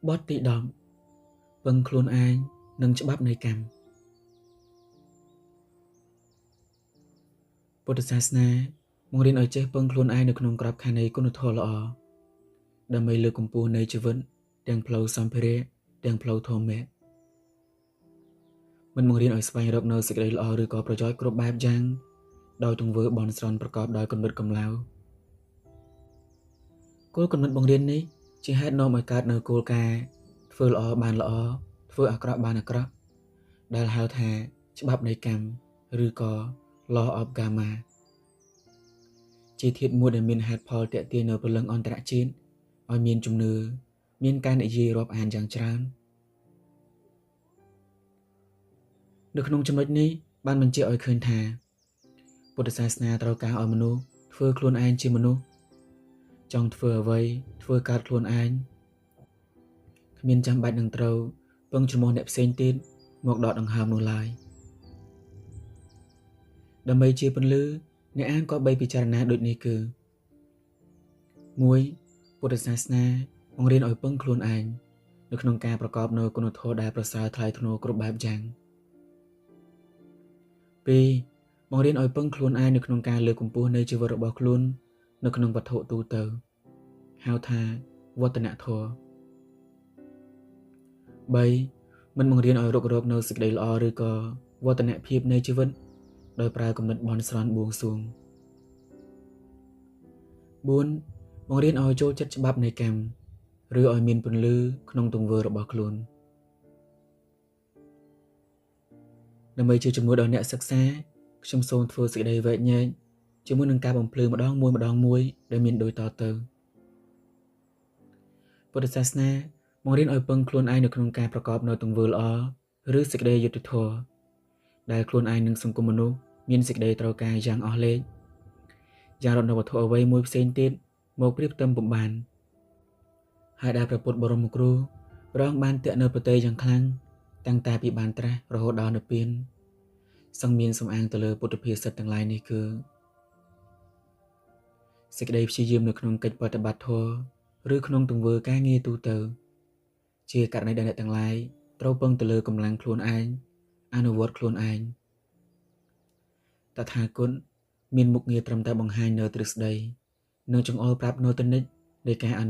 បទទី10ពឹងខ្លួនឯងនិងច្បាប់នៃកម្មពុទ្ធសាសនាបង្រៀនឲ្យចេះពឹងខ្លួនឯងនៅក្នុងក្របខ័ណ្ឌនៃគុណធម៌ល្អដើម្បីលើកកម្ពស់នៃជីវិតទាំងផ្លូវសម្ភារៈទាំងផ្លូវធម៌មិនបង្រៀនឲ្យស្វែងរកនៅសេចក្តីល្អឬក៏ប្រយោជន៍គ្រប់បែបយ៉ាងដោយទង្វើបន់ស្រន់ប្រកបដោយគំនិតកម្លៅគោលគំនិតបង្រៀននេះជាហេតុនាំឲ្យកើតនៅគោលការណ៍ធ្វើល្អបានល្អធ្វើអាក្រក់បានអាក្រក់ដែលហៅថាច្បាប់នៃកម្មឬក៏ Law of Karma ជាធាតុមួយដែលមានហេតុផលទាក់ទាញនៅព្រលឹងអន្តរជាតិឲ្យមានជំនឿមានការនិយាយរាប់អានយ៉ាងច្រើននៅក្នុងចំណុចនេះបានបញ្ជាក់ឲ្យឃើញថាពុទ្ធសាសនាត្រូវការឲ្យមនុស្សធ្វើខ្លួនឯងជាមនុស្សចង់ធ្វើអ្វីធ្វើកើតខ្លួនឯងគ្មានចាំបាច់នឹងត្រូវពឹងជំនួសអ្នកផ្សេងទៀតមកដកដង្ហើមនោះឡើយដើម្បីជាពន្លឺអ្នកអានក៏បីពិចារណាដូចនេះគឺ1ពុទ្ធសាសនាបង្រៀនឲ្យពឹងខ្លួនឯងនៅក្នុងការប្រកបនូវគុណធម៌ដែលប្រសើរថ្លៃថ្នូរគ្រប់បែបយ៉ាង2បង្រៀនឲ្យពឹងខ្លួនឯងនៅក្នុងការលើកកម្ពស់នៃជីវិតរបស់ខ្លួននៅក្នុងវត្ថុទូទៅហៅថាវឌ្ឍនធម៌3មិនបង្រៀនឲ្យរុករកនៅសេចក្តីល្អឬក៏វឌ្ឍនភាពនៃជីវិតដោយប្រើគំនិតបន់ស្រន់បួងសួង4បង្រៀនឲ្យចូលចិត្តច្បាប់នៃកម្មឬឲ្យមានពន្លឺក្នុងទង្វើរបស់ខ្លួនដើម្បីជាជំនួយដល់អ្នកសិក្សាខ្ញុំសូមធ្វើសេចក្តីវែកញែកជាមួយនឹងការបំភ្លឺម្ដងមួយដែលមានដូចតទៅពុទ្ធសាសនាបង្រៀនឲ្យពឹងខ្លួនឯងនៅក្នុងការប្រកបនូវទង្វើល្អឬសេចក្តីយុត្តិធម៌ដែលខ្លួនឯងនិងសង្គមមនុស្សមានសេចក្តីត្រូវការយ៉ាងអស់ឡែកយ៉ាងរត់នៅវត្ថុអ្វីមួយផ្សេងទៀតមកប្រៀបផ្ទឹមពុំបានហើយដែលព្រះពុទ្ធបរមគ្រូព្រះអង្គបានតាក់នៅប្រទេសយ៉ាងខ្លាំងតាំងតែពីបានត្រាស់រហូតដល់និព្វានសង្មានសំអាងទៅលើពុទ្ធភាសិតទាំងឡាយនេះគឺសេចក្តីព្យាយាមនៅក្នុងកិច្ចបប្រតិបត្តិធម៌ឬក្នុងទង្វើការងារទូទៅជាករណីដែលអ្នកទាំងឡាយត្រូវពឹងទៅលើកម្លាំងខ្លួនឯងអនុវត្តខ្លួនឯងតថាគតមានមុខងារត្រឹមតែបង្ហាញនៅទ្រឹស្ដីនិងចង្អុលប្រាប់នៅទនិច្ចនៃការ